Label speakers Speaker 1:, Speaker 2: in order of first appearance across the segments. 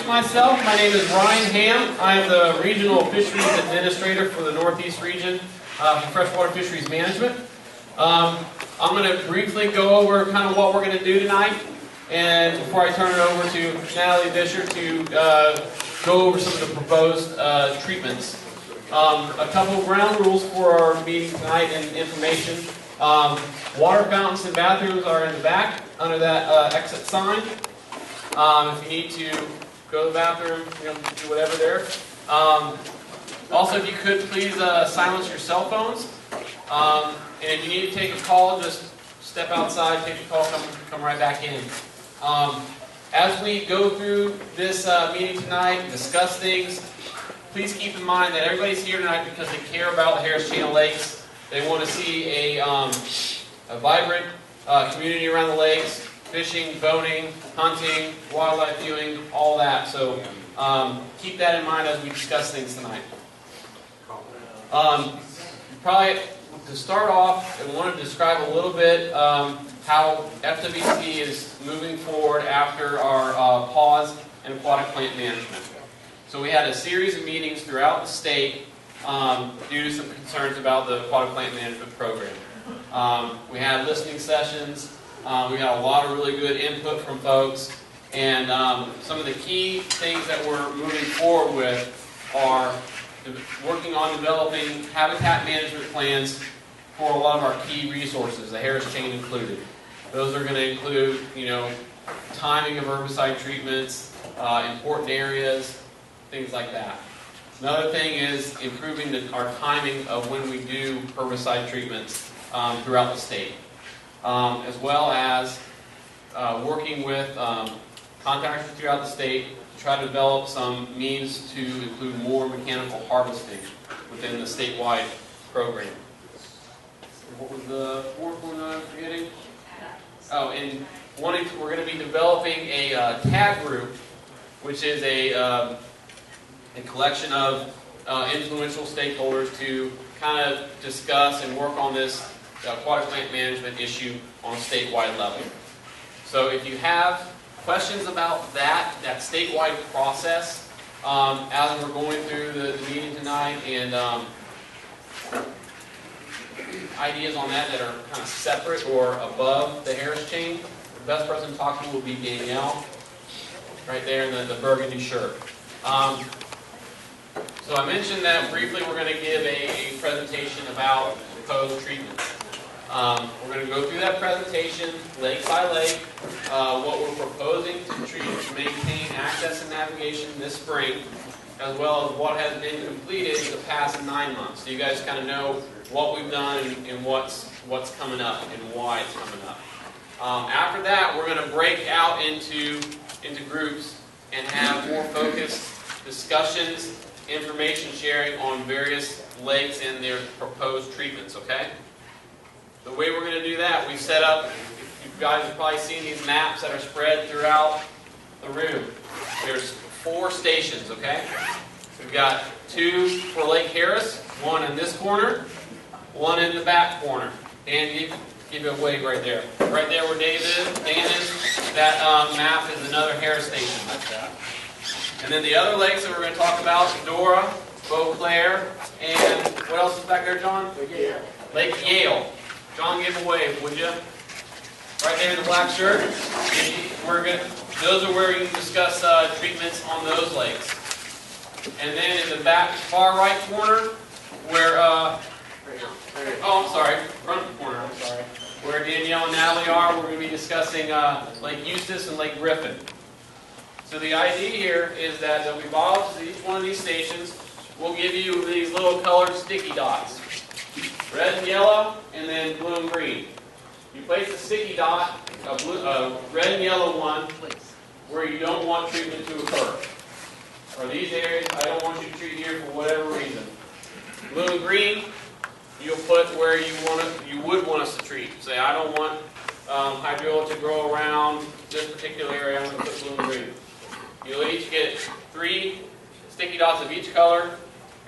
Speaker 1: introduce myself. My name is Ryan Ham. I'm the Regional Fisheries Administrator for the Northeast region for Freshwater Fisheries Management. I'm going to briefly go over kind of what we're going to do tonight, and before I turn it over to Natalie Fisher to go over some of the proposed treatments. A couple of ground rules for our meeting tonight and information. Water fountains and bathrooms are in the back under that exit sign. If you need to go to the bathroom, do whatever there. Also, if you could please silence your cell phones. And if you need to take a call, just step outside, take a call, come right back in. As we go through this meeting tonight, discuss things, please keep in mind that everybody's here tonight because they care about the Harris Channel Lakes. They want to see a vibrant community around the lakes, fishing, boating, hunting, wildlife viewing, all that. So keep that in mind as we discuss things tonight. Probably to start off, I want to describe a little bit how FWC is moving forward after our pause in aquatic plant management. So we had a series of meetings throughout the state due to some concerns about the aquatic plant management program. We had listening sessions. We got a lot of really good input from folks, and some of the key things that we're moving forward with are working on developing habitat management plans for a lot of our key resources, the Harris chain included. Those are going to include, timing of herbicide treatments, important areas, things like that. Another thing is improving our timing of when we do herbicide treatments throughout the state. As well as working with contractors throughout the state to try to develop some means to include more mechanical harvesting within the statewide program. What was the fourth one I'm forgetting? Oh, and we're going to be developing a TAG group, which is a collection of influential stakeholders to kind of discuss and work on this aquatic plant management issue on a statewide level. So if you have questions about that statewide process, as we're going through the meeting tonight, and ideas on that are kind of separate or above the Harris chain, the best person to talk to will be Danielle, right there in the burgundy shirt. So I mentioned that briefly we're going to give a presentation about proposed treatment. We're going to go through that presentation, lake by lake, what we're proposing to maintain access and navigation this spring, as well as what has been completed in the past 9 months. So you guys kind of know what we've done and what's coming up and why it's coming up. After that, we're going to break out into groups and have more focused discussions, information sharing on various lakes and their proposed treatments, okay? The way we're going to do that, we set up, you guys have probably seen these maps that are spread throughout the room. There's 4 stations, okay? We've got 2 for Lake Harris, 1 in this corner, 1 in the back corner. Dan, give you a wave right there. Right there where Dan is, that map is another Harris station. And then the other lakes that we're going to talk about, Dora, Beauclair, and what else is back there, John? Lake Yale. John, give a wave, would you? Right there in the black shirt. Those are where you can discuss treatments on those lakes. And then in the back, far right corner, where front corner, where Danielle and Natalie are, we're going to be discussing Lake Eustis and Lake Griffin. So the idea here is that we follow to each one of these stations. We'll give you these little colored sticky dots. Red and yellow, and then blue and green. You place a sticky dot, a red and yellow one, where you don't want treatment to occur. Or these areas, I don't want you to treat here for whatever reason. Blue and green, you'll put where you would want us to treat. Say, I don't want Hydrilla to grow around this particular area, I'm going to put blue and green. You'll each get 3 sticky dots of each color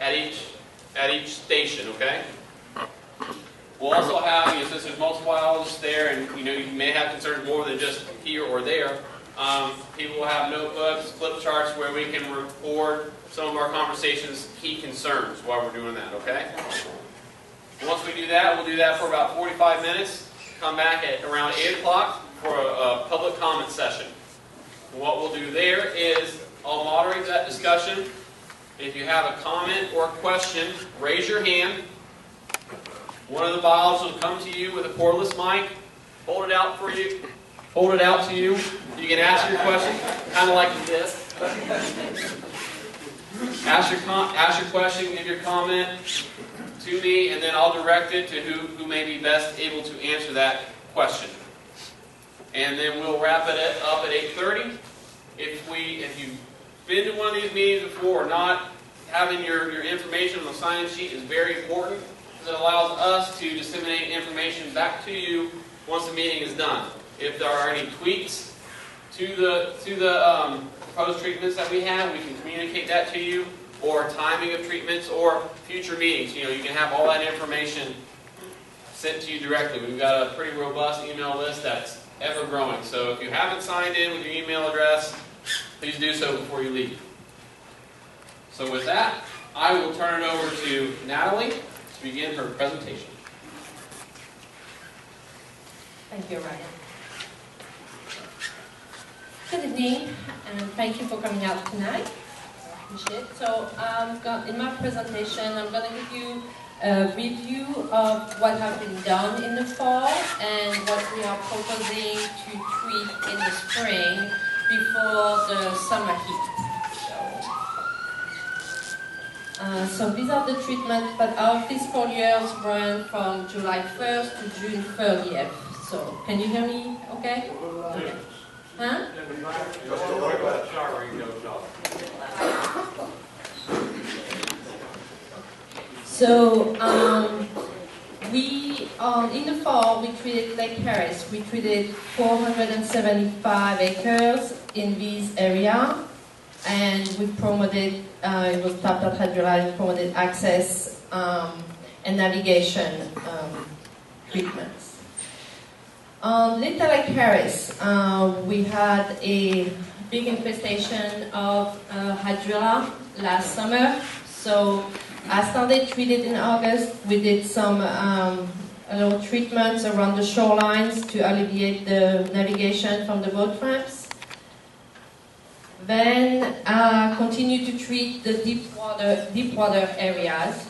Speaker 1: at each station, okay? We'll also have, since there's multiple biologists there, and you may have concerns more than just here or there, People will have notebooks, flip charts where we can record some of our conversations, key concerns while we're doing that, okay? Once we do that, we'll do that for about 45 minutes. Come back at around 8 o'clock for a public comment session. What we'll do there is I'll moderate that discussion. If you have a comment or a question, raise your hand. One of the biologists will come to you with a cordless mic, hold it out for you, hold it out to you. You can ask your question, kind of like this. Ask your question, give your comment to me, and then I'll direct it to who may be best able to answer that question. And then we'll wrap it up at 8:30. If you've been to one of these meetings before or not, having your information on the sign-in sheet is very important because it allows us to disseminate information back to you once the meeting is done. If there are any tweaks to the proposed treatments that we have, we can communicate that to you, or timing of treatments, or future meetings. You can have all that information sent to you directly. We've got a pretty robust email list that's ever growing. So if you haven't signed in with your email address, please do so before you leave. So with that, I will turn it over to Natalie to begin her presentation.
Speaker 2: Thank you, Ryan. Good evening, and thank you for coming out tonight. I appreciate it. So in my presentation, I'm going to give you a review of what has been done in the fall and what we are proposing to tweak in the spring before the summer heat. So these are the treatments that our fiscal years run from July 1st to June 30th. So can you hear me okay? Okay. Huh? So in the fall we treated Lake Harris. We treated 475 acres in this area, and we promoted. It was tapped at Hydrilla and promoted access and navigation treatments. On Little Lake Harris, we had a big infestation of Hydrilla last summer. So I started treated in August. We did some little treatments around the shorelines to alleviate the navigation from the boat ramps. Then continued to treat the deep water areas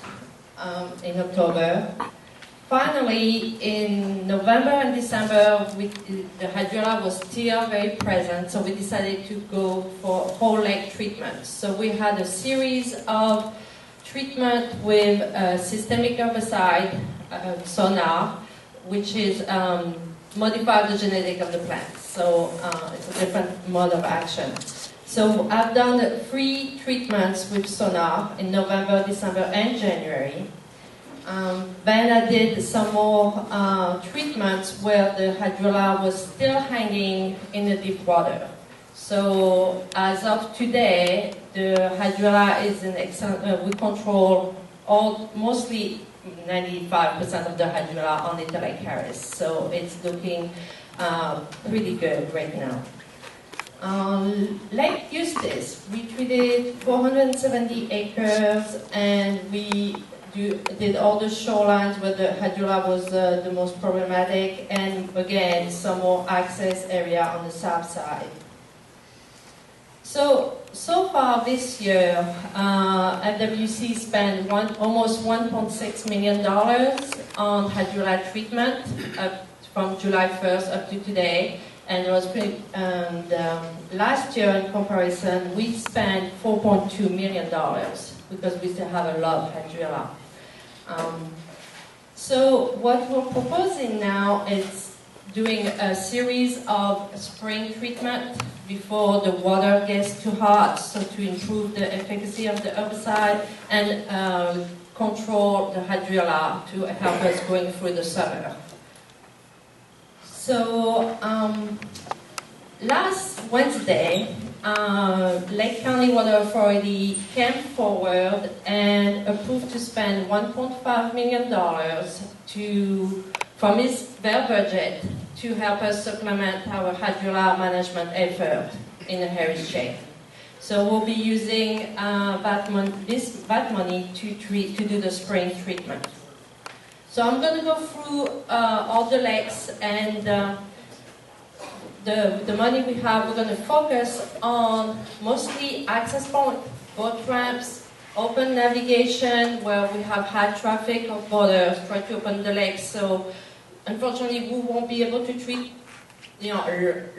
Speaker 2: in October. Finally, in November and December, the Hydrilla was still very present, so we decided to go for whole lake treatments. So we had a series of treatment with systemic herbicide, sonar, which is modify the genetic of the plants. So it's a different mode of action. So I've done 3 treatments with sonar in November, December, and January. Then I did some more treatments where the Hydrilla was still hanging in the deep water. So as of today, the Hydrilla is in excellent. We control mostly 95% of the Hydrilla on Little Lake Harris. So it's looking pretty good right now. Lake Eustis, we treated 470 acres, and we did all the shorelines where the Hydrilla was the most problematic, and again, some more access area on the south side. So far this year, FWC spent almost $1.6 million on Hydrilla treatment from July 1st up to today. And it was pretty, last year in comparison, we spent $4.2 million because we still have a lot of Hydrilla. So what we're proposing now is doing a series of spring treatment before the water gets too hot, so to improve the efficacy of the herbicide and control the Hydrilla to help us going through the summer. So last Wednesday, Lake County Water Authority came forward and approved to spend $1.5 million from their budget to help us supplement our hydrilla management effort in the Harris chain. So we'll be using that money to do the spring treatment. So I'm going to go through all the lakes, and the money we have, we're going to focus on mostly access point, boat ramps, open navigation, where we have high traffic of boaters, try to open the lakes. So unfortunately, we won't be able to treat a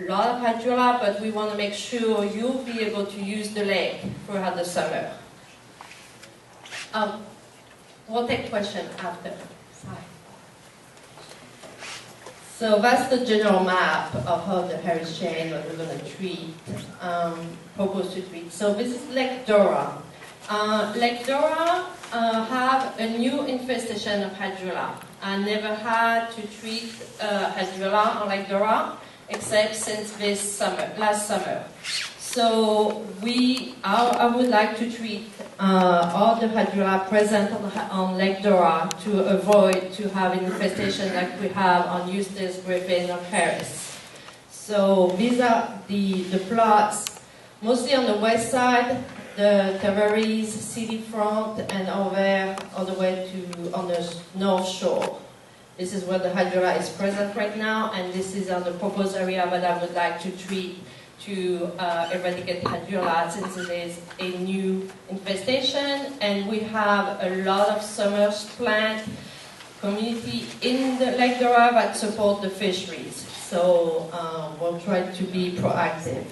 Speaker 2: lot of hydrilla, but we want to make sure you'll be able to use the lake throughout the summer. We'll take questions after. So that's the general map of how the Harris chain, what we're going to treat, propose to treat. So this is Lake Dora. Lake Dora have a new infestation of hydrilla. I never had to treat hydrilla on Lake Dora, except since last summer. So I would like to treat all the hydrilla present on Lake Dora to avoid to have an infestation like we have on Eustis, Griffin, or Harris. So these are the plots, mostly on the west side, the Tavares city front, and over all the way to on the north shore. This is where the hydrilla is present right now, and this is on the proposed area that I would like to treat to eradicate hydrilla, since it is a new infestation, and we have a lot of summer plant community in the Lake Dora that support the fisheries. So we'll try to be proactive.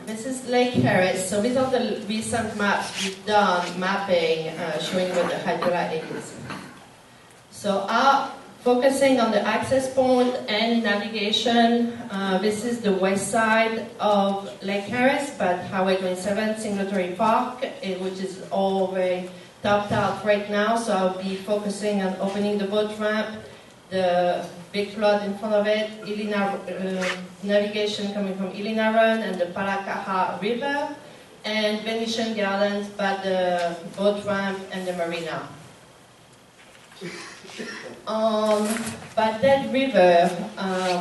Speaker 2: This is Lake Harris. So these are the recent maps we've done, mapping, showing where the hydrilla is. So focusing on the access point and navigation, this is the west side of Lake Harris, but Highway 27, Signatory Park, which is all very topped out right now. So I'll be focusing on opening the boat ramp, the big flood in front of it, navigation coming from Ilina Run and the Palakaha River, and Venetian Gardens by the boat ramp and the marina. By that river,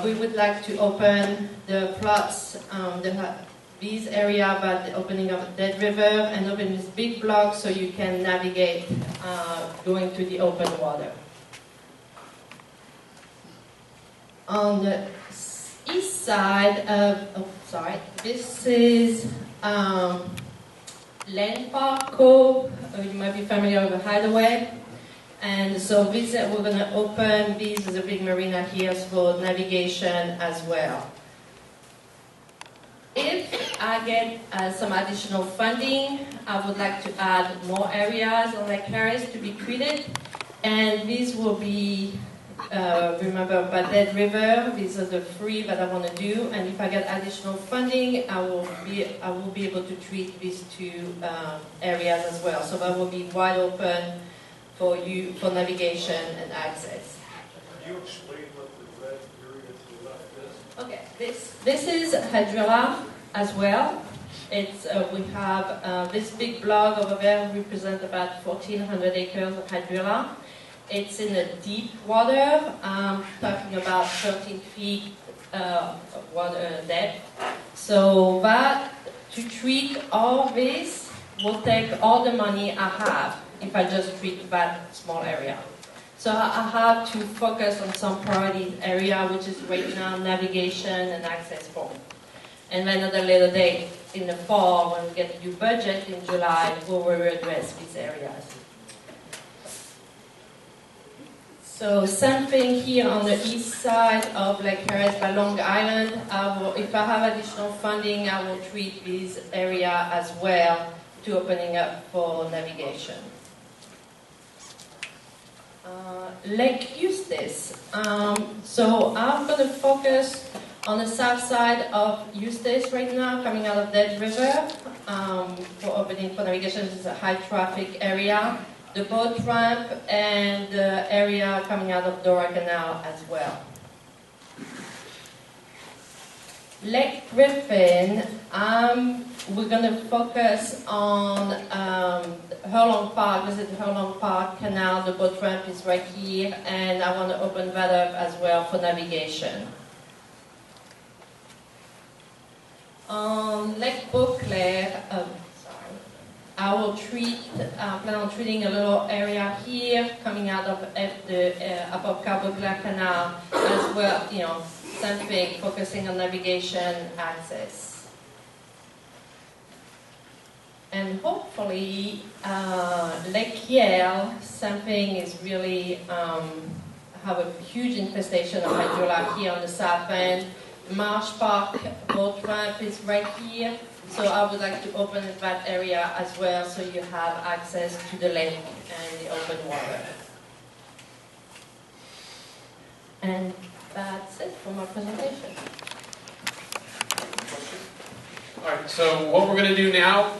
Speaker 2: we would like to open the plots, these area by the opening of that river, and open this big block so you can navigate going to the open water. On the east side of, this is Land Park Cove. You might be familiar with the hideaway. And so we're going to open these as a big marina here for navigation as well. If I get some additional funding, I would like to add more areas on Lake Harris to be treated. And these will be, remember, by that river, these are the three that I want to do. And if I get additional funding, I will be able to treat these two areas as well. So that will be wide open for you, for navigation and access.
Speaker 3: Can you explain what the red area to the left is?
Speaker 2: Okay, this is Hydrilla as well. It's we have this big block over there represents about 1,400 acres of Hydrilla. It's in a deep water, talking about 13 feet water depth. So that to treat all this will take all the money I have if I just treat that small area. So I have to focus on some priority area, which is right now navigation and access point. And then at a later date in the fall, when we get a new budget in July, we will address these areas. So same thing here on the east side of Lake Harris by Long Island. If I have additional funding, I will treat this area as well to opening up for navigation. Lake Eustis. So I'm going to focus on the south side of Eustis right now, coming out of that river. For opening for navigation, this is a high traffic area. The boat ramp and the area coming out of Dora Canal as well. Lake Griffin, we're going to focus on Hurlong Park, visit Hurlong Park Canal. The boat ramp is right here, and I want to open that up as well for navigation. On Lake Beauclair, I will plan on treating a little area here coming out of the above Beauclair Canal as well, same thing, focusing on navigation access. And hopefully, Lake Yale, something is really have a huge infestation of Hydrilla here on the south end. Marsh Park boat ramp is right here, so I would like to open that area as well so you have access to the lake and the open water. And that's it for my presentation.
Speaker 1: All right, so what we're going to do now,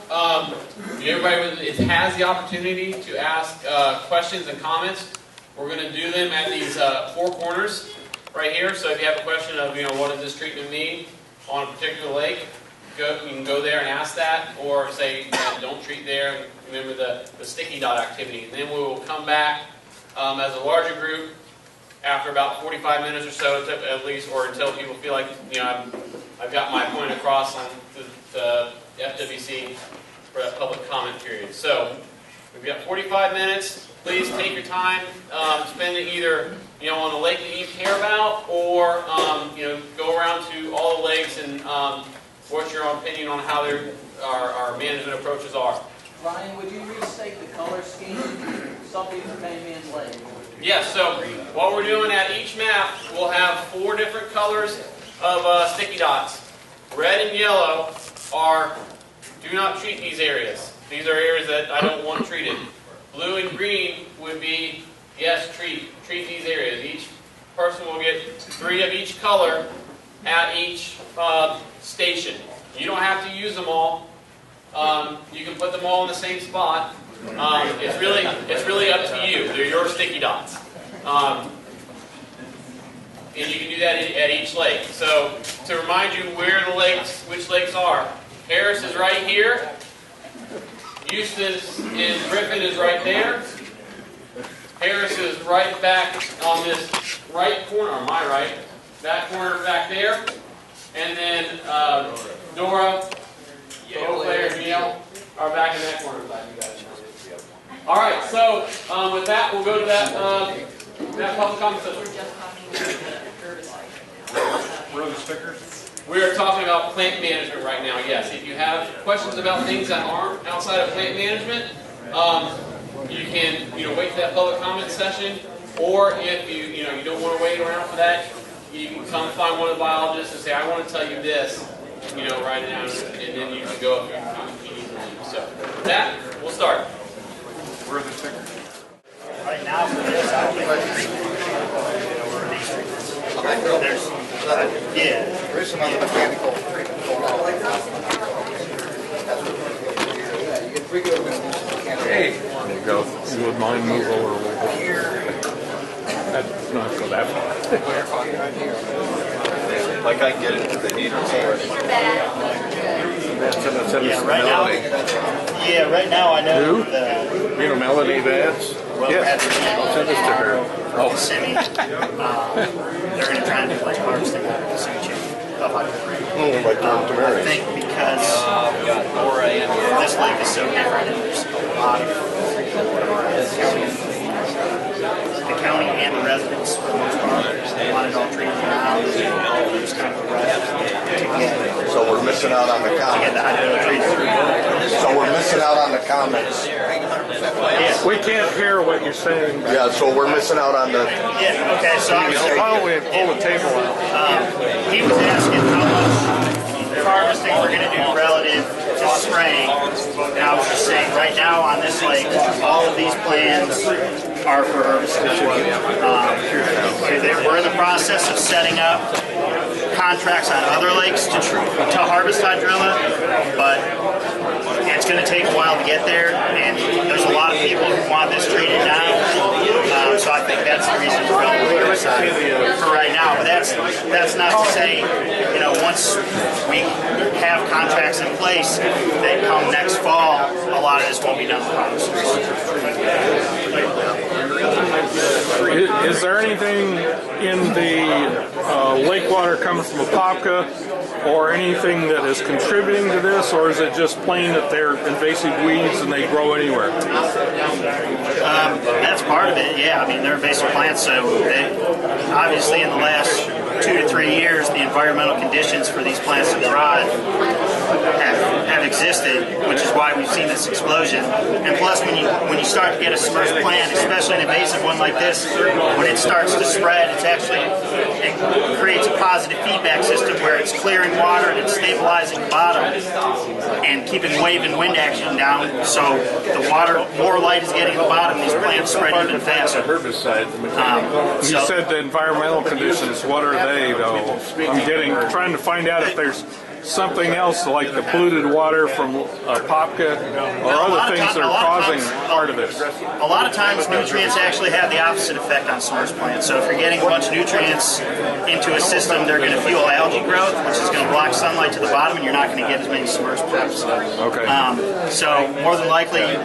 Speaker 1: everybody has the opportunity to ask questions and comments. We're going to do them at these 4 corners right here. So if you have a question of, what does this treatment mean on a particular lake, you can go there and ask that, or say, don't treat there, and remember the sticky dot activity. And then we will come back as a larger group after about 45 minutes or so, at least, or until people feel like, I've got my point across on the FWC for that public comment period. So we've got 45 minutes. Please take your time, spend it either on a lake that you care about, or go around to all the lakes and what's your opinion on how our management approaches are.
Speaker 4: Ryan, would you restate the color scheme? Something for Man's Lake.
Speaker 1: Yes, so what we're doing at each map, we'll have 4 different colors of sticky dots. Red and yellow are do not treat these areas. These are areas that I don't want treated. Blue and green would be yes, treat these areas. Each person will get 3 of each color at each station. You don't have to use them all. You can put them all in the same spot. It's really up to you. They're your sticky dots. And you can do that at each lake. So to remind you which lakes are. Harris is right here. Eustis and Griffin is right there. Harris is right back on this right corner, on my right. That corner back there. And then Dora, Beauclair, and Neil are back in that corner. All right, so with that, we'll go to that public comment session.
Speaker 3: Where are the stickers?
Speaker 1: We are talking about plant management right now. Yes, if you have questions about things that aren't outside of plant management, you can wait for that public comment session, or if you don't want to wait around for that, you can come find one of the biologists and say, I want to tell you this, write it down, and then you can go if you need to leave. So with that, we'll start.
Speaker 3: Where are the stickers?
Speaker 5: Right now, for this, I don't think
Speaker 6: There is some other mechanical treatment going on.
Speaker 3: Hey, there you go. You would mind move over a little bit. That's not go that far.
Speaker 6: Like I get it if they need it.
Speaker 5: right now I know
Speaker 3: You know Melanie Vance? Yes. I'll send this to her. Oh.
Speaker 5: Semi. They're going to try and do like harvesting out of the same chain.
Speaker 6: Like
Speaker 5: I think because this lake is so different, and there's a lot of the county and the residents for the most part wanted all treated now. There's kind of a rush
Speaker 6: So we're missing out on the
Speaker 5: to get
Speaker 6: comments.
Speaker 5: the hydrilla treated.
Speaker 6: So we're missing out on the comments.
Speaker 5: Yeah.
Speaker 3: We can't hear what you're saying.
Speaker 6: Yeah, so we're missing out on the.
Speaker 5: Yeah. Okay. So I was
Speaker 3: Why don't we pull the table out?
Speaker 5: he was asking how much harvesting we're going to do relative to spraying. And I was just saying, right now on this lake, all of these plans are for herbicide. We're in the process of setting up contracts on other lakes to harvest hydrilla, but it's going to take a while to get there, and there's a lot of people who want this treated now. So I think that's the reason we're going herbicide for right now. But that's not to say, you know, once we have contracts in place that come next fall, a lot of this won't be done with promisers.
Speaker 3: Is there anything in the lake water coming from Apopka or anything that is contributing to this, or is it just plain that they're invasive weeds and they grow anywhere?
Speaker 5: That's part of it, yeah. I mean, they're invasive plants, so obviously in the last 2 to 3 years, the environmental conditions for these plants to thrive have existed, which is why we've seen this explosion. And plus, when you start to get a submerged plant, especially an invasive one like this, when it starts to spread, it creates a positive feedback system where it's clearing water and it's stabilizing the bottom and keeping wave and wind action down. So the water, more light is getting to the bottom, these plants spread even faster.
Speaker 3: You said the environmental conditions. What are they, though? I'm trying to find out if there's something else like the polluted water from Apopka or other things that are causing part of this.
Speaker 5: A lot of times nutrients actually have the opposite effect on submerged plants. So if you're getting a bunch of nutrients into a system, they're going to fuel algae growth, which is going to block sunlight to the bottom, and you're not going to get as many submerged plants.
Speaker 3: Okay.
Speaker 5: So more than likely,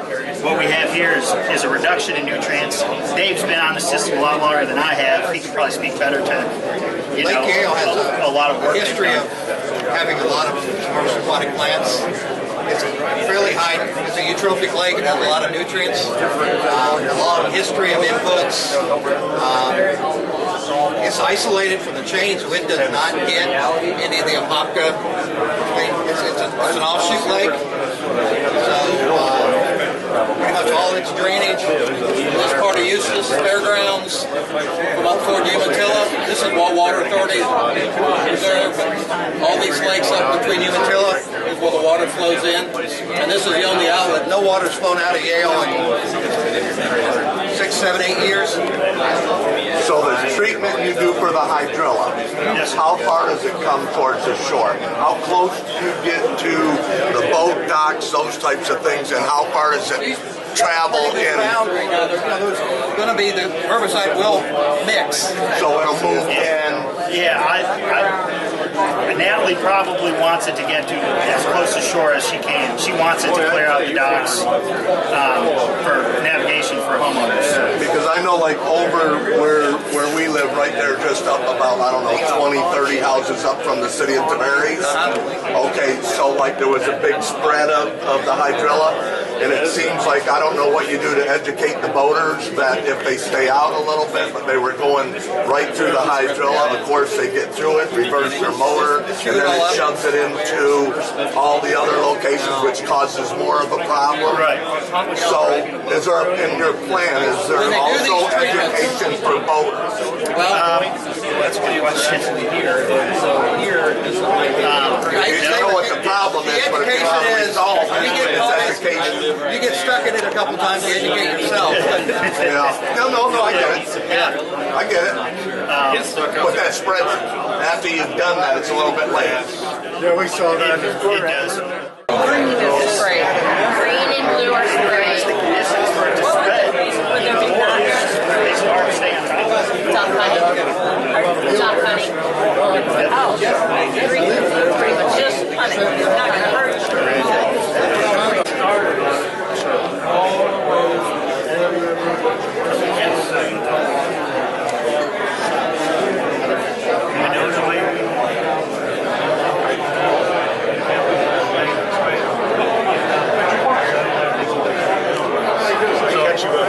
Speaker 5: what we have here is a reduction in nutrients. Dave's been on the system a lot longer than I have. He can probably speak better to, you know,
Speaker 7: Lake Yale has
Speaker 5: a lot of work.
Speaker 7: History of having a lot of submerged aquatic plants. It's fairly high. It's a eutrophic lake. It has a lot of nutrients. A long history of inputs. It's isolated from the chain, so it does not hit any of the Apopka. It's an offshoot lake. So pretty much all its drainage. This part of Eustis, fairgrounds, up toward Umatilla. This is Water Authority Reserve. All these lakes up between Umatilla is where the water flows in. And this is the only outlet. No water's flown out of Yale in 6, 7, 8 years.
Speaker 6: So the treatment you do for the Hydrilla, how far does it come towards the shore? How close do you get to the boat docks, those types of things, and how far does it travel in?
Speaker 7: Boundary. Now, there's going to be the herbicide will mix.
Speaker 6: So it'll move in.
Speaker 5: Yeah, Natalie probably wants it to get to as close to shore as she can. She wants it to clear out the docks for navigation for homeowners.
Speaker 6: Because I know like over where we live right there, just up about, I don't know, 20, 30 houses up from the city of Tavares. Okay, so like there was a big spread of the Hydrilla. And it seems like, I don't know what you do to educate the boaters that if they stay out a little bit, but they were going right through the Hydrilla, of course they get through it, reverse their motor, and then it shoves it into all the other locations, which causes more of a problem.
Speaker 5: Right.
Speaker 6: So, is there, in your plan, is there also education for boaters?
Speaker 7: Well,
Speaker 5: that's a good question.
Speaker 6: You know what the problem is, but it's not resolved. It's education.
Speaker 7: you get stuck in it a couple times to educate yourself.
Speaker 6: Yeah. No, I get it.
Speaker 5: Yeah.
Speaker 6: I get it. But that spreads, after you've done that, it's a little bit late.
Speaker 8: Yeah, we saw that.
Speaker 5: It does.
Speaker 9: Green is spray. Green and blue are spray. Would there be top honey? Top honey? Oh, green and blue, pretty much just honey. It's not going to hurt.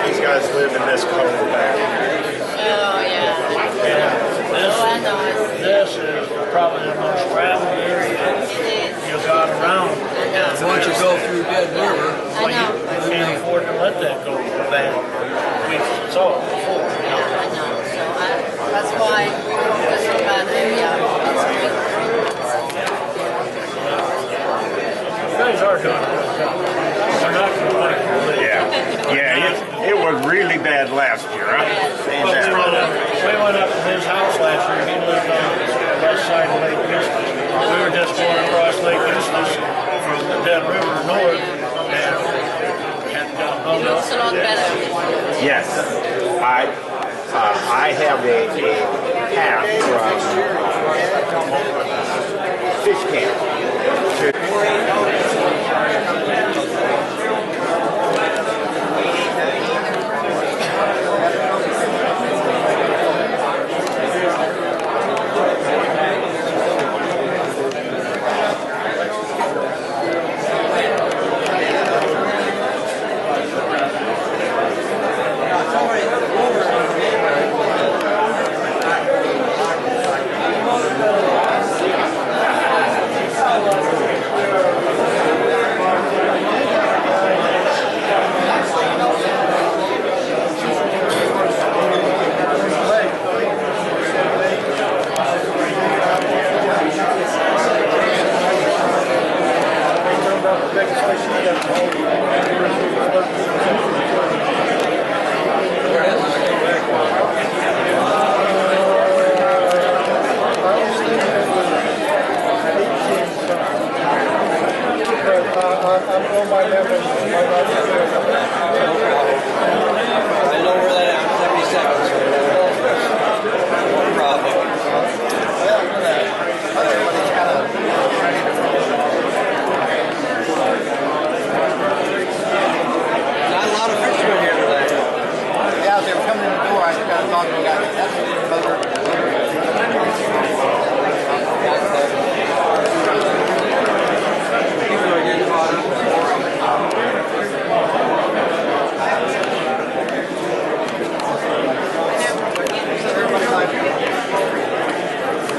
Speaker 8: These guys live in this cul back.
Speaker 9: Oh, yeah.
Speaker 10: This is probably the most traveled area you got around.
Speaker 7: Once you go through Dead River,
Speaker 9: I know.
Speaker 10: You can't afford to let that go bad. We saw it before.
Speaker 9: Yeah, I know. So that's why we focus on that area.
Speaker 10: You guys are doing a good job. They're not complaining.
Speaker 8: Yeah, it was really bad last year. Huh?
Speaker 10: We went up to his house last year. He lived on the west side of Lake Eustis. We were just going across Lake Eustis from the Dead River north, and had got hung
Speaker 9: It
Speaker 10: up.
Speaker 9: looks a lot better.
Speaker 8: Yes, I I have a path from fish camp.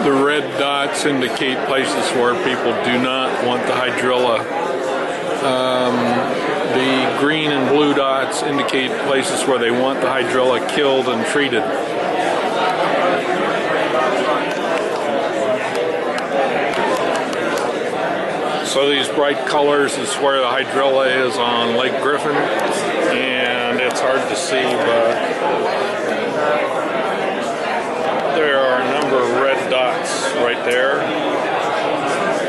Speaker 3: The red dots indicate places where people do not want the hydrilla. The green and blue dots indicate places where they want the hydrilla killed and treated. So these bright colors is where the hydrilla is on Lake Griffin, and it's hard to see, but there are a number of red dots right there.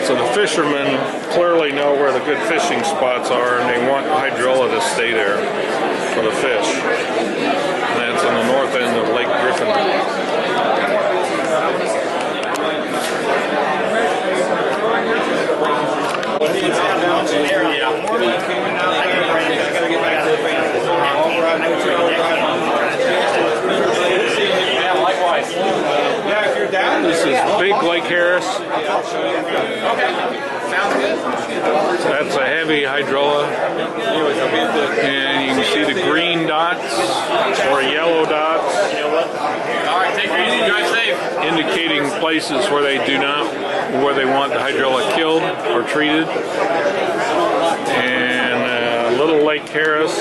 Speaker 3: So the fishermen clearly know where the good fishing spots are, and they want hydrilla to stay there for the fish. And that's on the north end of Lake Griffin. This is Big Lake Harris.
Speaker 1: Okay, sounds good.
Speaker 3: That's a heavy hydrilla. And you can see the green dots or yellow dots.
Speaker 1: All right, take it easy, drive safe.
Speaker 3: Indicating places where they do not, where they want the hydrilla killed or treated. And Little Lake Harris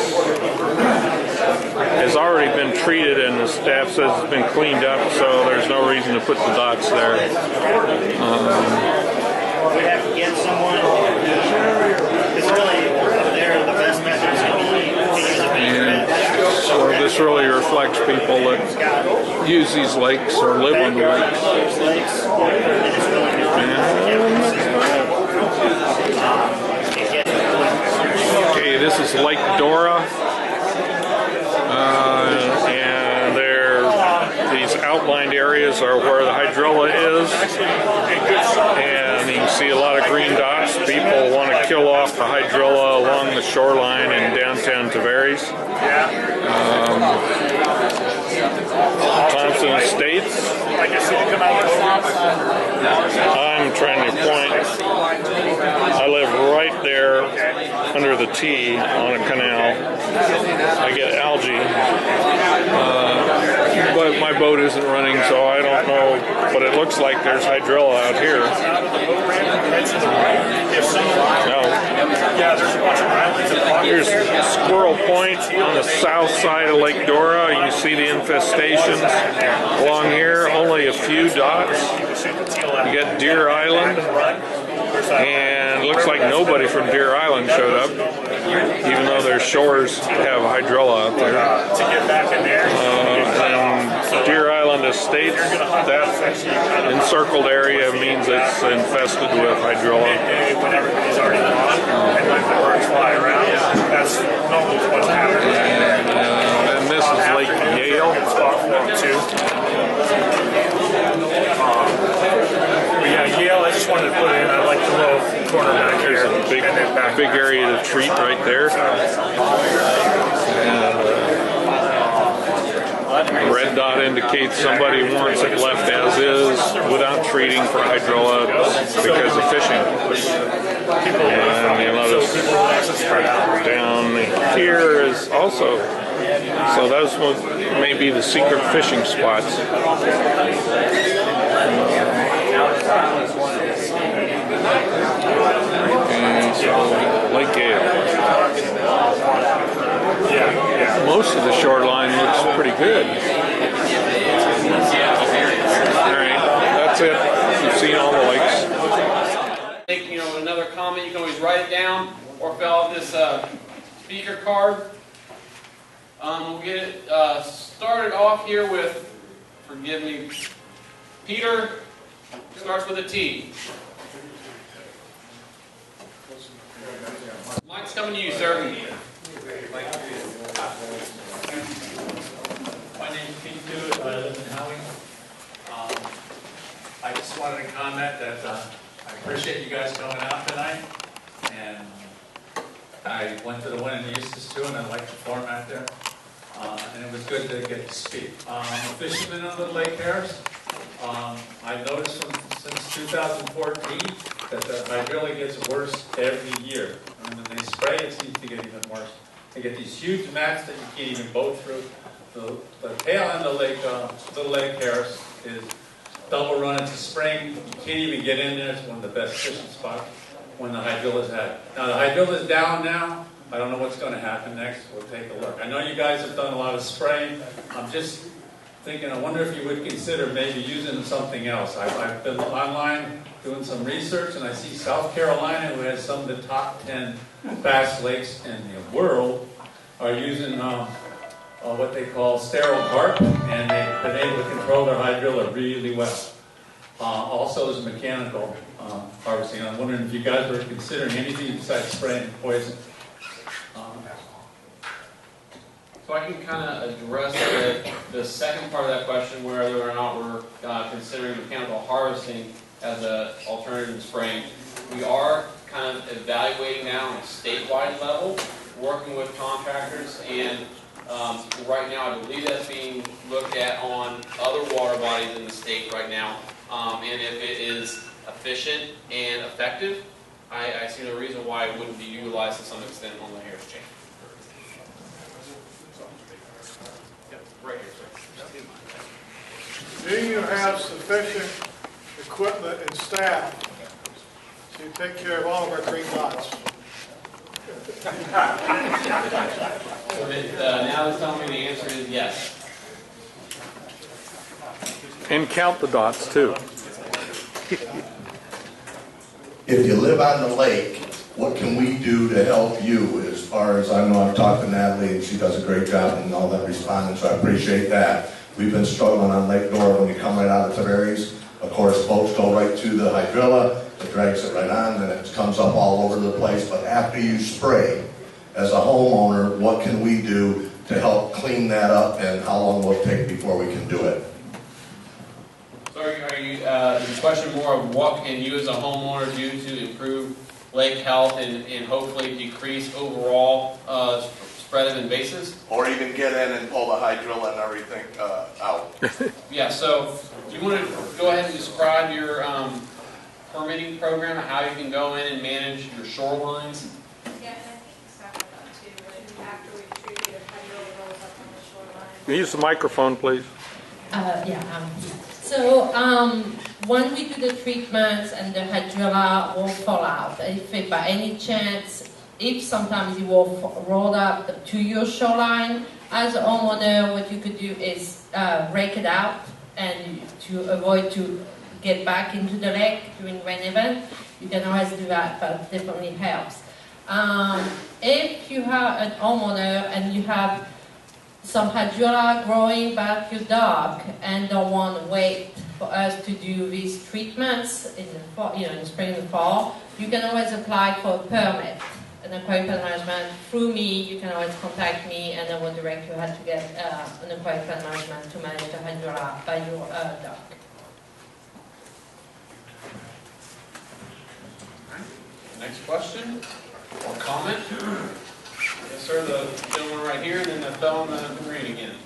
Speaker 3: has already been treated, and the staff says it's been cleaned up, so there's no reason to put the dots there.
Speaker 5: We have to get someone. It's really they're the best measures can be.
Speaker 3: So this really reflects people that use these lakes or live on the lakes. Okay, this is Lake Dora. And these outlined areas are where the hydrilla is, and you can see a lot of green dots. People want to kill off the hydrilla along the shoreline in downtown Tavares. Thompson Estates. I'm trying to point. I live right there under the T on a canal. I get algae, but my boat isn't running, so I don't know. But it looks like there's hydrilla out here. Here's Squirrel Point on the south side of Lake Dora. You see the infestations along here. Only a few dots. You got Deer Island, and it looks like nobody from Deer Island showed up, even though their shores have hydrilla out there. And Deer Island Estates, that encircled area means it's infested with hydrilla. And this is Lake Yale. big area to treat right there. And red dot indicates somebody wants it left as is without treating for hydrilla because of fishing. And you notice down here is also, so those may be the secret fishing spots. Okay, so Lake Gale. Most of the shoreline looks pretty good. Alright, that's it. You've seen all the lakes.
Speaker 1: Take, another comment, you can always write it down or fill out this speaker card. We'll get it started off here with, forgive me, Peter starts with a T. Mike's coming to you, sir.
Speaker 11: My name is Pete Dewitt. I live in Howie. I just wanted to comment that I appreciate you guys coming out tonight. And I went to the one in Eustis too, and I like the format there. And it was good to get to speak. I'm a fisherman on the Lake Harris. I noticed since 2014 that the hydrilla gets worse every year. And when they spray, it seems to get even worse. They get these huge mats that you can't even boat through. The tail end of Little Lake Harris is double run. It's a spring. You can't even get in there. It's one of the best fishing spots when the hydrilla's had. Now the hydrilla's down now. I don't know what's going to happen next. We'll take a look. I know you guys have done a lot of spraying. I'm just thinking, I wonder if you would consider maybe using something else. I've been online doing some research, and I see South Carolina, who has some of the top 10 bass lakes in the world, are using what they call sterile carp, and they've been able to control their hydrilla really well. Also, there's mechanical harvesting. I'm wondering if you guys were considering anything besides spraying poison.
Speaker 1: So I can kind of address the second part of that question, whether or not we're considering mechanical harvesting as an alternative to spraying. We are kind of evaluating now on a statewide level, working with contractors, and right now I believe that's being looked at on other water bodies in the state right now. And if it is efficient and effective, I see no reason why it wouldn't be utilized to some extent on the Harris chain. Right here, sir.
Speaker 12: Do you have sufficient equipment and staff to take care of all of our green dots?
Speaker 1: So now it's telling me the answer is yes.
Speaker 3: And count the dots too.
Speaker 6: If you live on the lake, what can we do to help you? As far as I know, I've talked to Natalie, and she does a great job and all that responding, so I appreciate that. We've been struggling on Lake Dora when you come right out of Tavares. Of course, boats go right to the hydrilla, it drags it right on, and it comes up all over the place. But after you spray, as a homeowner, what can we do to help clean that up, and how long will it take before we can do it?
Speaker 1: So are you the question more of what can you as a homeowner do to improve lake health and hopefully decrease overall spread of invasives?
Speaker 6: Or even get in and pull the hydrilla and everything out.
Speaker 1: Yeah, so do you want to go ahead and describe your permitting program and how you can go in and manage your shorelines?
Speaker 13: Yeah, I think exactly that too. When after we've treated it, hydrilla rolls up on the shoreline.
Speaker 3: Use the microphone, please.
Speaker 2: So when we do the treatments and the hydrilla will fall out, if by any chance, if sometimes it will roll up to your shoreline, as a homeowner, what you could do is rake it out, and to avoid to get back into the lake during rain event, you can always do that, but it definitely helps. If you have an homeowner and you have some hydrilla growing back your dock and don't want to wait for us to do these treatments in the fall, in the spring and the fall, you can always apply for a permit, an aquatic plant management through me. You can always contact me, and I will direct you how to get an aquatic plant management to manage the hydrilla by your dock.
Speaker 1: Next question or comment? Yes, sir. The gentleman right here, and then the fellow in the green again.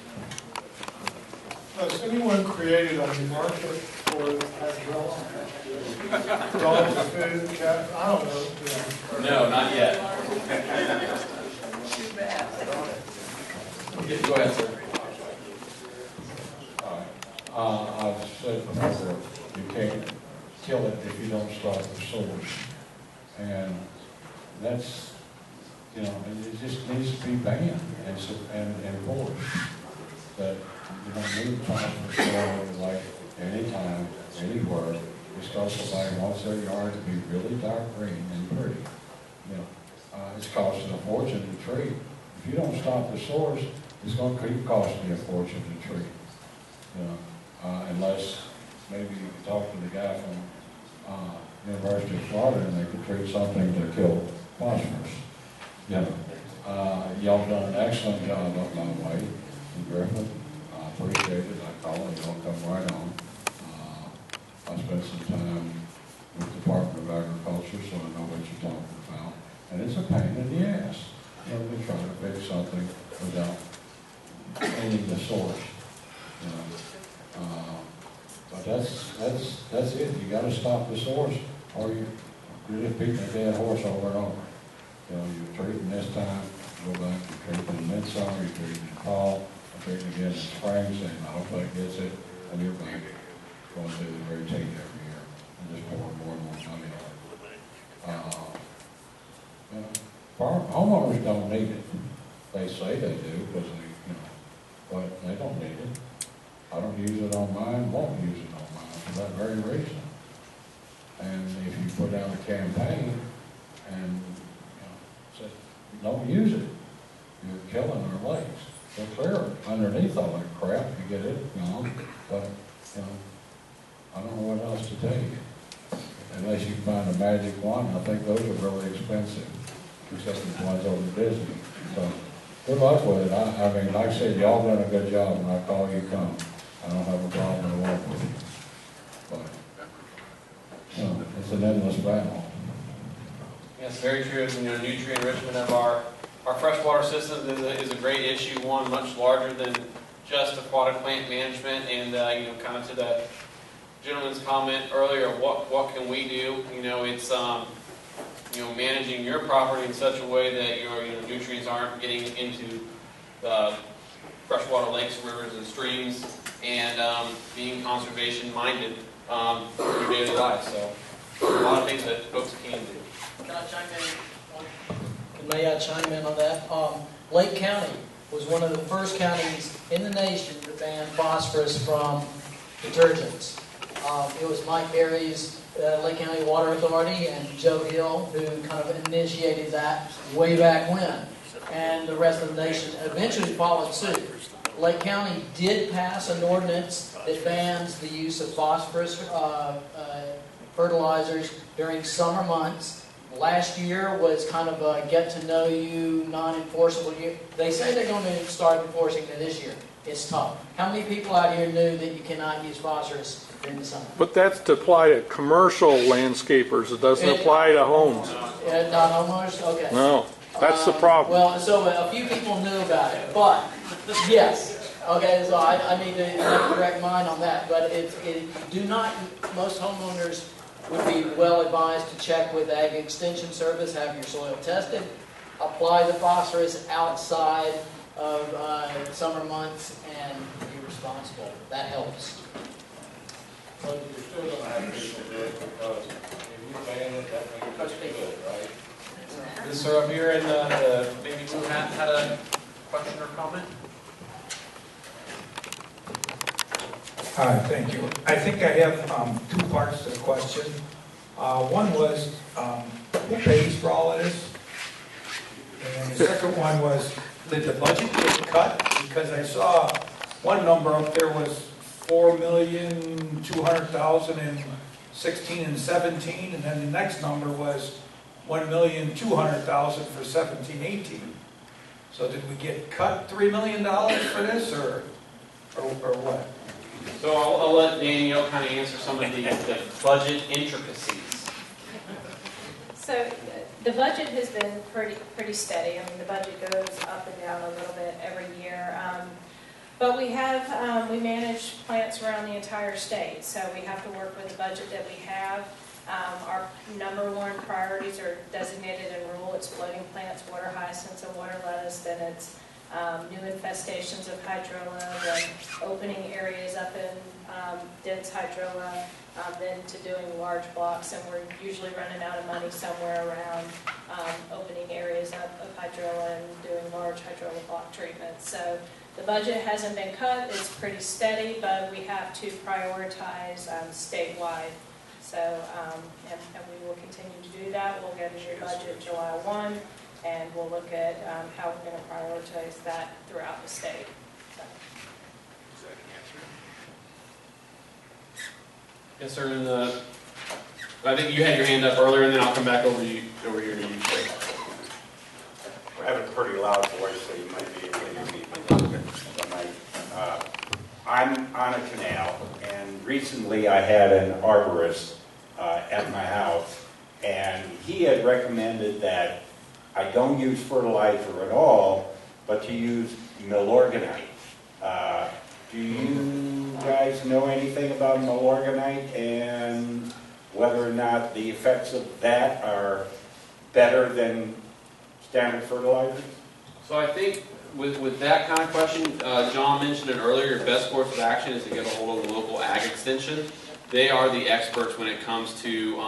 Speaker 12: Has anyone created a market for Hydrilla? Dog food, cat, I don't know.
Speaker 1: No, not yet. Go ahead, sir.
Speaker 14: I've said before, you can't kill it if you don't start the source. And that's, you know, it just needs to be banned and enforced. That you don't need phosphorus soil like anytime, anywhere. You're supposed to buy wants their yard to be really dark green and pretty. You know, it's costing a fortune to treat. If you don't stop the source, it's going to keep costing you a fortune to treat. You know, unless maybe you can talk to the guy from University of Florida and they could treat something to kill phosphorus. You know, y'all done an excellent job up my way in Griffin. I appreciate it. I call it. Y'all come right on. I spent some time with the Department of Agriculture, so I know what you're talking about. And it's a pain in the ass. You know, to try to fix something without ending the source. You know. But that's it. You got to stop the source, or you're just beating a dead horse over and over. You know, you're treating this time, go back, you're treating in midsummer, you're treating in fall, you're treating again in spring, saying, I hope that gets it, and you're back going through the routine every year, and just pouring more and more money on it. You know, homeowners don't need it. They say they do, because they, you know, but they don't need it. I don't use it on mine, won't use it on mine for that very reason. And if you put out a campaign and say, don't use it, you're killing our lakes. They're clear underneath all that crap, you get it gone, but you know, I don't know what else to tell you. Unless you find a magic wand, I think those are really expensive, except the ones over Disney. So good luck with it. I mean, like I said, y'all done a good job. When I call you, come. I don't have a problem at all with it. But, you know, it's an endless battle.
Speaker 1: Yes, very true. You know, nutrient enrichment of our freshwater systems is a great issue. One much larger than just aquatic plant management. And you know, kind of to the gentleman's comment earlier, what can we do? You know, it's you know, managing your property in such a way that your nutrients aren't getting into the freshwater lakes, rivers, and streams, and being conservation-minded in your daily life. So, a lot of things that folks can do.
Speaker 4: Can I chime in? May I chime in on that? Lake County was one of the first counties in the nation to ban phosphorus from detergents. It was Mike Berry's Lake County Water Authority and Joe Hill who kind of initiated that way back when. And the rest of the nation eventually followed suit. Lake County did pass an ordinance that bans the use of phosphorus fertilizers during summer months. Last year was kind of a get-to-know-you, non-enforceable year. They say they're going to start enforcing it this year. It's tough. How many people out here knew that you cannot use phosphorus during the summer?
Speaker 3: But that's to apply to commercial landscapers. It doesn't apply to homes.
Speaker 4: Not homeowners? Okay.
Speaker 3: No, that's the problem.
Speaker 4: Well, so a few people knew about it, but yes. Okay, so I need to correct mine on that. But most homeowners would be well advised to check with Ag Extension Service, have your soil tested, apply the phosphorus outside of summer months, and be responsible. That helps.
Speaker 14: But you're still going to have people do it because if you ban it, that means it's good, right?
Speaker 1: This sir up here in the baby blue hat had a question or comment?
Speaker 15: Hi, thank you. I think I have two parts to the question. One was, who pays for all of this? And the second one was, did the budget get cut? Because I saw one number up there was $4,200,000 in 16 and 17, and then the next number was $1,200,000 for 17-18. So did we get cut $3 million for this, or what?
Speaker 1: So I'll let Danielle kind of answer some of the budget intricacies.
Speaker 13: So The budget has been pretty steady. I mean, the budget goes up and down a little bit every year. But we manage plants around the entire state, so we have to work with the budget that we have. Our number one priorities are designated in rural exploding plants, water hyacinths and water lettuce. Then it's new infestations of hydrilla, then opening areas up in dense hydrilla, then to doing large blocks, and we're usually running out of money somewhere around opening areas up of hydrilla and doing large hydrilla block treatments. So the budget hasn't been cut, it's pretty steady, but we have to prioritize statewide. So, and we will continue to do that. We'll get a new budget July 1, and we'll look at how we're going to prioritize that throughout the state. So.
Speaker 1: Yes, sir. And I think you had your hand up earlier, and then I'll come back over here to you.
Speaker 8: I have a pretty loud voice, so you might be able to hear me a little bit. I'm on a canal, and recently I had an arborist at my house, and he had recommended that I don't use fertilizer at all, but to use millorgonite. Do you guys know anything about millorgonite and whether or not the effects of that are better than standard fertilizers?
Speaker 1: So I think with that kind of question, John mentioned it earlier, your best course of action is to get a hold of the local ag extension. They are the experts when it comes to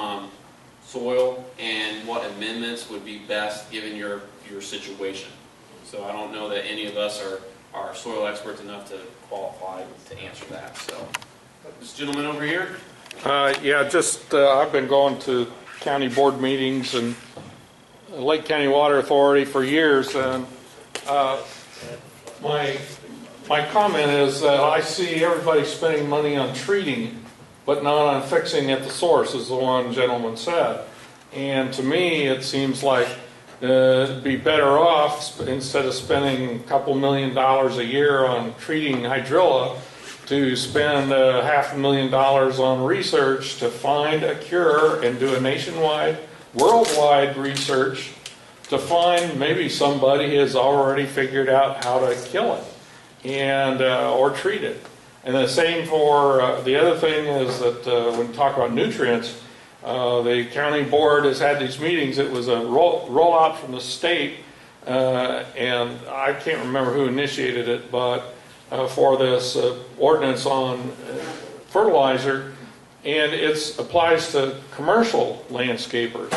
Speaker 1: soil and what amendments would be best given your situation. So I don't know that any of us are soil experts enough to qualify to answer that. So this gentleman over here.
Speaker 3: Yeah, just I've been going to county board meetings and Lake County Water Authority for years, and my comment is that I see everybody spending money on treating, but not on fixing at the source, as the one gentleman said. And to me, it seems like it'd be better off, instead of spending a couple $1 million a year on treating hydrilla, to spend $500,000 on research to find a cure and do a nationwide, worldwide research to find maybe somebody has already figured out how to kill it and or treat it. And the same for the other thing is that when you talk about nutrients, the county board has had these meetings. It was a rollout from the state, and I can't remember who initiated it, but for this ordinance on fertilizer, and it applies to commercial landscapers.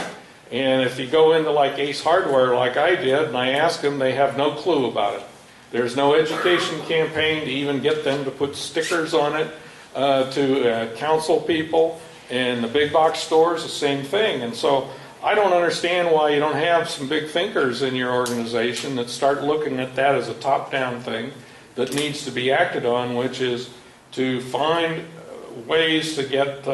Speaker 3: And if you go into like Ace Hardware like I did, and I ask them, they have no clue about it. There's no education campaign to even get them to put stickers on it, to counsel people. And the big box stores, the same thing. And so I don't understand why you don't have some big thinkers in your organization that start looking at that as a top-down thing that needs to be acted on, which is to find ways to get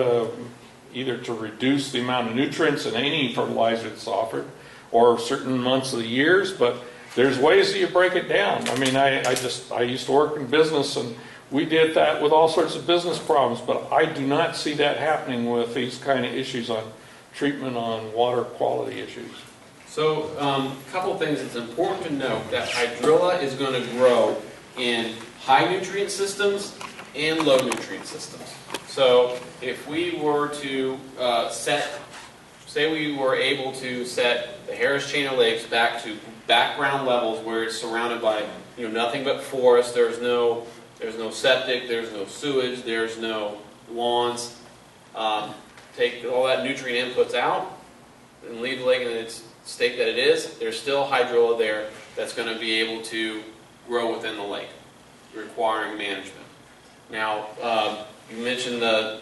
Speaker 3: either to reduce the amount of nutrients in any fertilizer that's offered, or certain months of the years, but there's ways that you break it down. I mean, I used to work in business, and we did that with all sorts of business problems, but I do not see that happening with these kind of issues on treatment on water quality issues.
Speaker 1: So a couple of things. It's important to note that hydrilla is going to grow in high nutrient systems and low nutrient systems. So if we were to say we were able to set the Harris Chain of Lakes back to background levels where it's surrounded by nothing but forest, there's no septic, there's no sewage, there's no lawns. Take all that nutrient inputs out and leave the lake in its state that it is. There's still hydrilla there that's going to be able to grow within the lake, requiring management. Now, you mentioned the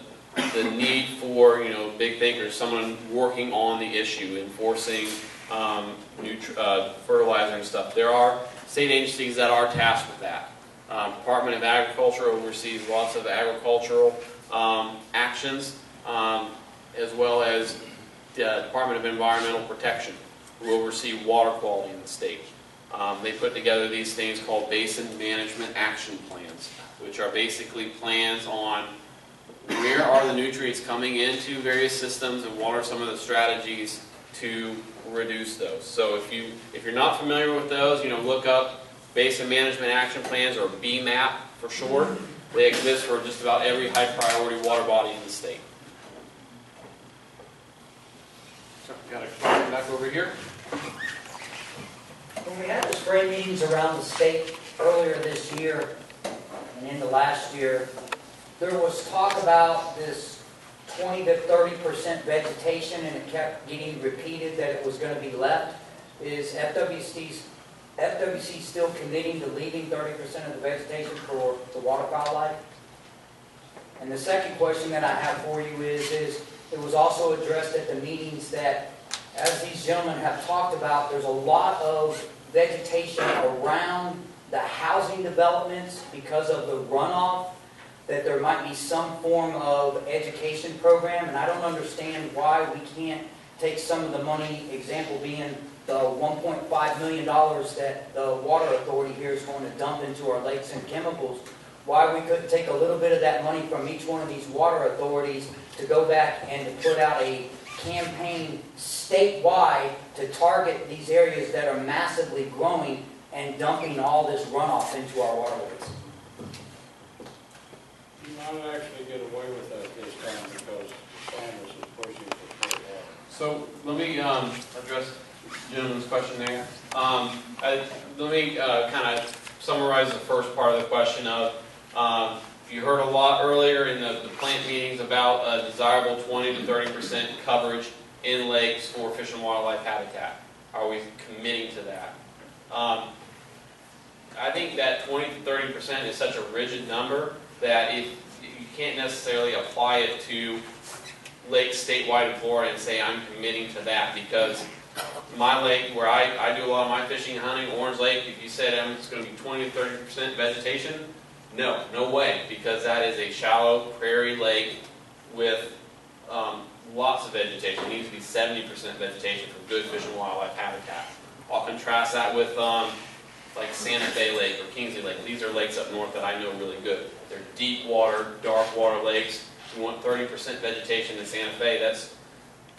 Speaker 1: need for big thinkers, someone working on the issue, enforcing fertilizer and stuff. There are state agencies that are tasked with that. Department of Agriculture oversees lots of agricultural actions, as well as the Department of Environmental Protection, who oversee water quality in the state. They put together these things called Basin Management Action Plans, which are basically plans on where are the nutrients coming into various systems and what are some of the strategies to reduce those. So if you're not familiar with those, look up Basin Management Action Plans, or BMAP for short. They exist for just about every high priority water body in the state. So got a question back over here.
Speaker 16: When we had the spring meetings around the state earlier this year and into last year, there was talk about this 20 to 30% vegetation, and it kept getting repeated that it was going to be left. Is FWC still committing to leaving 30% of the vegetation for the waterfowl life? And the second question that I have for you is it was also addressed at the meetings that, as these gentlemen have talked about, there's a lot of vegetation around the housing developments because of the runoff, that there might be some form of education program, and I don't understand why we can't take some of the money, example being the $1.5 million that the water authority here is going to dump into our lakes and chemicals, why we couldn't take a little bit of that money from each one of these water authorities to go back and to put out a campaign statewide to target these areas that are massively growing and dumping all this runoff into our waterways.
Speaker 14: You might actually get away with that this time because Sanders is pushing for free water.
Speaker 1: So let me address the gentleman's question there. Let me kind of summarize the first part of the question of, you heard a lot earlier in the plant meetings about a desirable 20 to 30% coverage in lakes for fish and wildlife habitat. Are we committing to that? I think that 20 to 30% is such a rigid number that you can't necessarily apply it to lakes statewide in Florida and say I'm committing to that, because my lake, where I do a lot of my fishing and hunting, Orange Lake, if you said it's going to be 20 to 30% vegetation, no way, because that is a shallow prairie lake with lots of vegetation. It needs to be 70% vegetation for good fish and wildlife habitat. I'll contrast that with like Santa Fe Lake or Kingsley Lake. These are lakes up north that I know really good. They're deep water, dark water lakes. You want 30% vegetation in Santa Fe, that's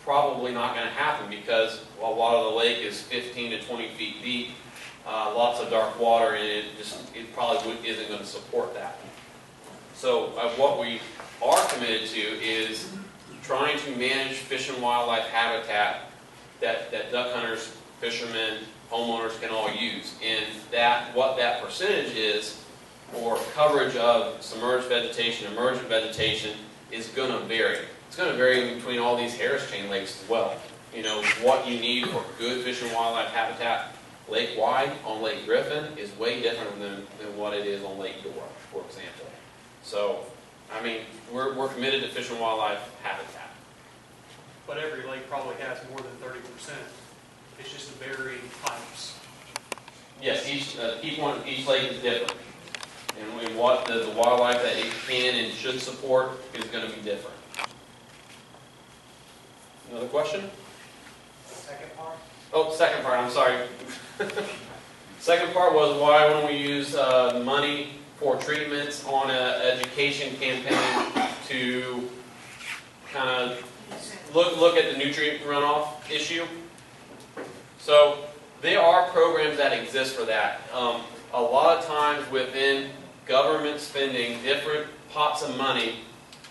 Speaker 1: probably not going to happen, because while a lot of the lake is 15 to 20 feet deep, lots of dark water, and it probably isn't going to support that. So what we are committed to is trying to manage fish and wildlife habitat that duck hunters, fishermen, homeowners can all use. And what that percentage is for coverage of submerged vegetation, emergent vegetation, is going to vary. It's going to vary between all these Harris chain lakes as well. What you need for good fish and wildlife habitat lake-wide on Lake Griffin is way different than what it is on Lake Dora, for example. So, we're committed to fish and wildlife habitat.
Speaker 17: But every lake probably has more than 30%. It's just the varying types.
Speaker 1: Yes, each lake is different. And what the wildlife that it can and should support is going to be different. Another question?
Speaker 16: Second part?
Speaker 1: Oh, second part, I'm sorry. Second part was, why wouldn't we use money for treatments on an education campaign to kind of look at the nutrient runoff issue? So there are programs that exist for that. A lot of times within government spending, different pots of money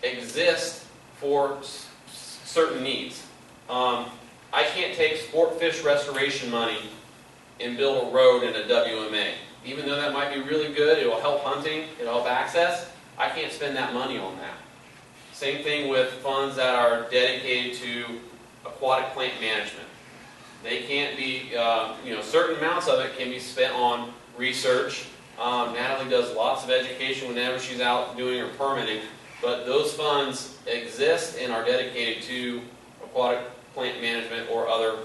Speaker 1: exist for certain needs. I can't take sport fish restoration money and build a road in a WMA. Even though that might be really good, it will help hunting, it will help access, I can't spend that money on that. Same thing with funds that are dedicated to aquatic plant management. They can't be, certain amounts of it can be spent on research. Natalie does lots of education whenever she's out doing her permitting, but those funds exist and are dedicated to aquatic plant management or other,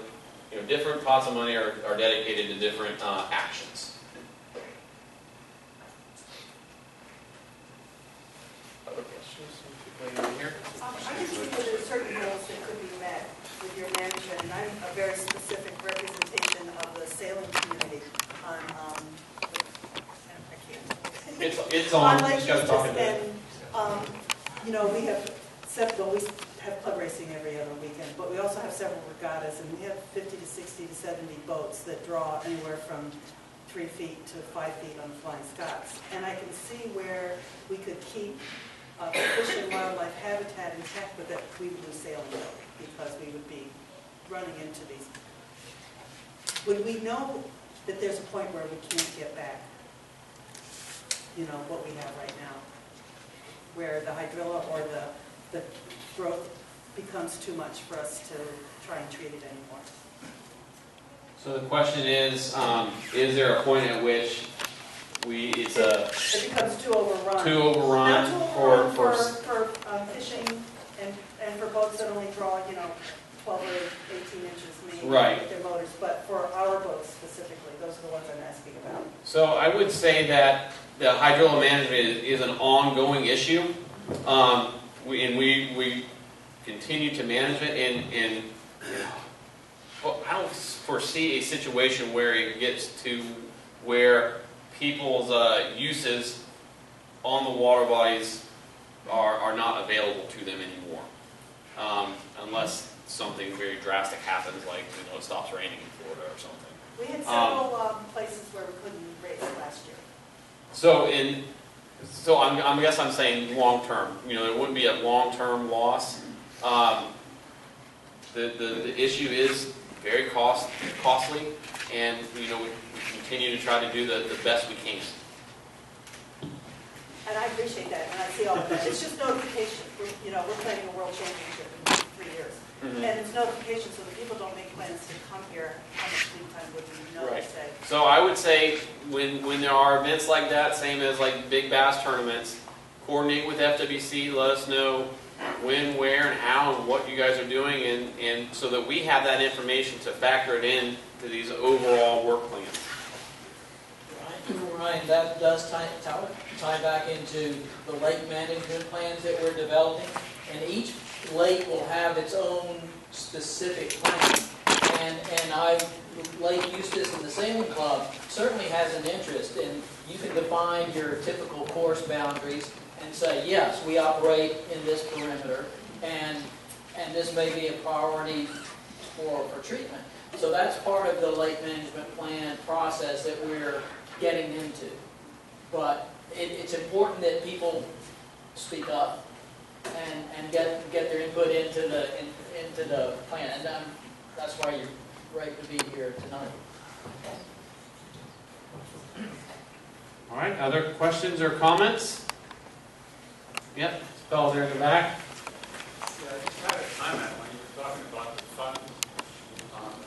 Speaker 1: different pots of money are dedicated to different actions. Other questions? Here?
Speaker 18: I just think that there's certain goals that could be met with your management, and I'm a very specific representation of the sailing community on, I can't.
Speaker 1: It's on.
Speaker 18: Lake
Speaker 1: Just gotta talk
Speaker 18: Eustis,
Speaker 1: about it.
Speaker 18: and, we have set, well, have club racing every other weekend, but we also have several regattas, and we have 50 to 60 to 70 boats that draw anywhere from 3 feet to 5 feet on the Flying Scots. And I can see where we could keep fish and wildlife habitat intact, but that we would lose sailing though, because we would be running into these. Would we know that there's a point where we can't get back, you know, what we have right now? Where the hydrilla or the growth becomes too much for us to try and treat it anymore?
Speaker 1: So the question is there a point at which it
Speaker 18: becomes too overrun?
Speaker 1: Too overrun,
Speaker 18: Not too overrun
Speaker 1: for
Speaker 18: fishing and for boats that only draw, you know, 12 or 18 inches maybe
Speaker 1: right.
Speaker 18: with their motors, but for our boats specifically, those are the ones I'm asking about.
Speaker 1: So I would say that the hydrilla management is an ongoing issue. We continue to manage it, and well, I don't foresee a situation where it gets to where people's uses on the water bodies are not available to them anymore, unless something very drastic happens, like it stops raining in Florida or something.
Speaker 18: We had several places where we couldn't race last year.
Speaker 1: So I guess I'm saying long term. There wouldn't be a long term loss. The issue is very costly, and we continue to try to do the best we can.
Speaker 18: And I appreciate that, and I see all of that. It's just notification. We're playing a world championship in 3 years.
Speaker 1: Mm-hmm.
Speaker 18: And it's notification so that people don't make plans to come here. How much lead time would we know to say?
Speaker 1: So I would say when there are events like that, same as like big bass tournaments, coordinate with FWC, let us know when, where, and how, and what you guys are doing, and so that we have that information to factor it in to these overall work plans.
Speaker 4: Ryan, that does tie back into the lake management plans that we're developing, and each lake will have its own specific plan. And Lake Eustis and the Sailing Club certainly has an interest in, you can define your typical course boundaries and say, yes, we operate in this perimeter, and this may be a priority for treatment. So that's part of the lake management plan process that we're getting into. But it's important that people speak up and get their input into the plan, and that's why you're right to be here tonight.
Speaker 1: All right, other questions or comments? Yep, spell there in the back.
Speaker 19: Yeah, I just had a comment when you were talking about the fund.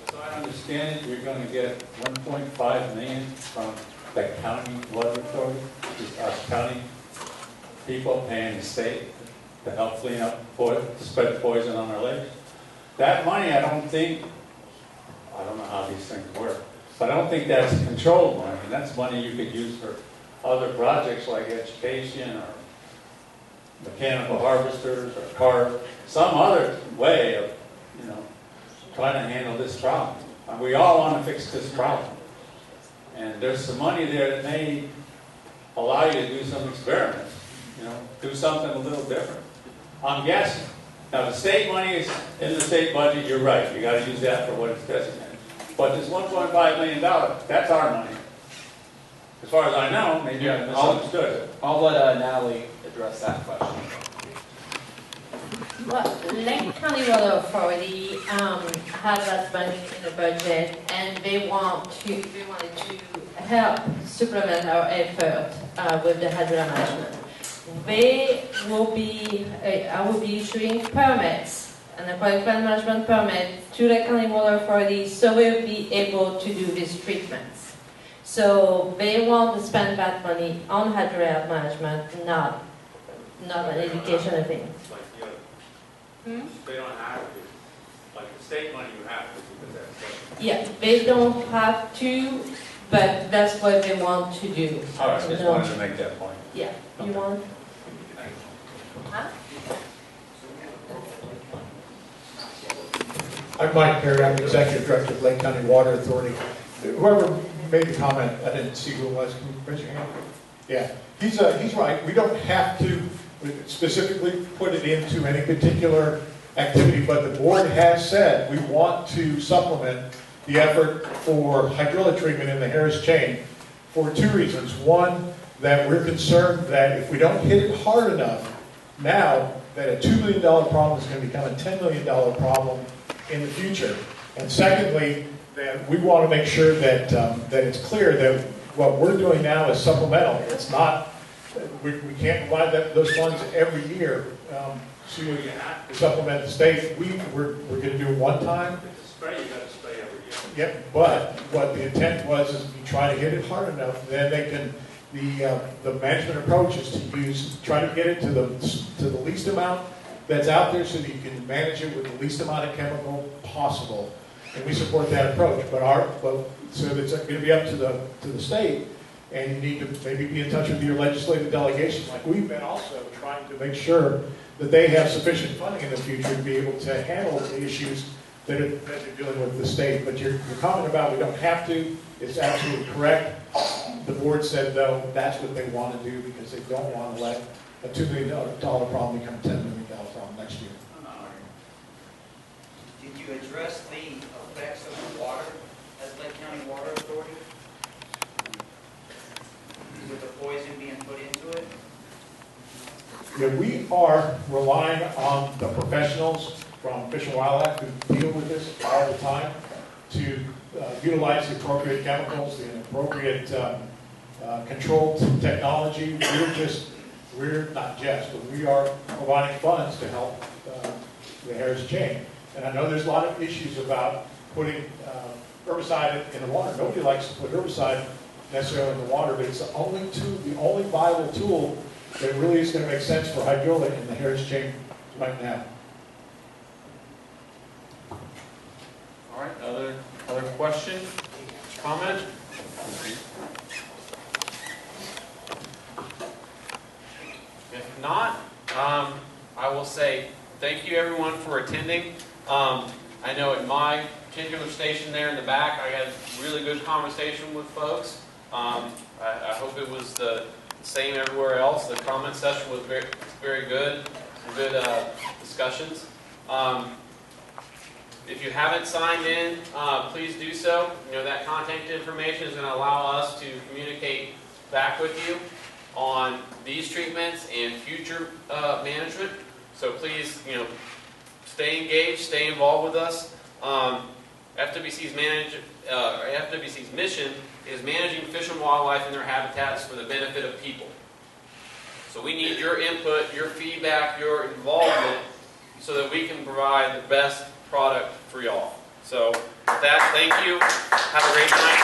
Speaker 19: As I understand it, you're going to get $1.5 million from the county water authority, just us county people paying the state to help clean up, spread poison on our lakes. That money, I don't know how these things work, but I don't think that's controlled money. That's money you could use for other projects like education or mechanical harvesters or carp, some other way of, trying to handle this problem. And we all want to fix this problem. And there's some money there that may allow you to do some experiments, do something a little different. I'm guessing. Now, the state money is in the state budget. You're right. You got to use that for what it's designated. But this $1.5 million, that's our money. As far as I know, maybe I misunderstood.
Speaker 1: I'll let Natalie address that question.
Speaker 2: Well, Lake County Water Authority has that money in the budget, and they wanted to help supplement our effort with the hydrilla management. I will be issuing permits, an aquatic plant management permit to Lake County Water Authority, so we'll be able to do these treatments. So they want to spend that money on hydrilla management, not an educational thing.
Speaker 19: They don't have to. Like the state money, you have to because that's.
Speaker 2: Yeah, they don't have to, but that's what they want to do.
Speaker 19: All right, just wanted to make that point.
Speaker 2: Yeah, you want? Huh?
Speaker 20: I'm Mike Perry, I'm Executive Director of Lake County Water Authority. Whoever made the comment, I didn't see who it was. Can you raise your hand? Yeah, he's right. We don't have to specifically put it into any particular activity, but the board has said we want to supplement the effort for hydrilla treatment in the Harris Chain for two reasons. One, that we're concerned that if we don't hit it hard enough now, that a $2 million problem is going to become a $10 million problem in the future. And secondly, that we want to make sure that that it's clear that what we're doing now is supplemental. It's not, we can't provide those funds every year to supplement the state. We're going to do it one time.
Speaker 19: Spray, you got to spray every year.
Speaker 20: Yep, but what the intent was is if you try to hit it hard enough, then they can, the management approach is to try to get it to the least amount that's out there so that you can manage it with the least amount of chemical possible. And we support that approach, so it's going to be up to the state, and you need to maybe be in touch with your legislative delegation, like we've been also trying to make sure that they have sufficient funding in the future to be able to handle the issues that they're dealing with the state. But your comment about we don't have to is absolutely correct. The board said, though, that's what they want to do because they don't want to let a $2 million problem become a $10 million problem next year.
Speaker 16: Did you address the effects of the water as Lake County Water Authority? With the poison being put into it?
Speaker 20: Yeah, we are relying on the professionals from Fish and Wildlife who deal with this all the time to utilize the appropriate chemicals, the appropriate controlled technology. We're not just, but we are providing funds to help the Harris Chain. And I know there's a lot of issues about putting herbicide in the water. Nobody likes to put herbicide necessarily in the water, but it's the only viable tool that really is going to make sense for hydrilla in the Harris Chain right now.
Speaker 1: All right, other question, comment? If not, I will say thank you everyone for attending. I know at my particular station there in the back, I had really good conversation with folks. I hope it was the same everywhere else. The comment session was very good. Good discussions. If you haven't signed in, please do so. You know, that contact information is going to allow us to communicate back with you on these treatments and future management. So please, stay engaged, stay involved with us. FWC's mission is managing fish and wildlife in their habitats for the benefit of people. So we need your input, your feedback, your involvement so that we can provide the best product for y'all. So with that, thank you. Have a great night.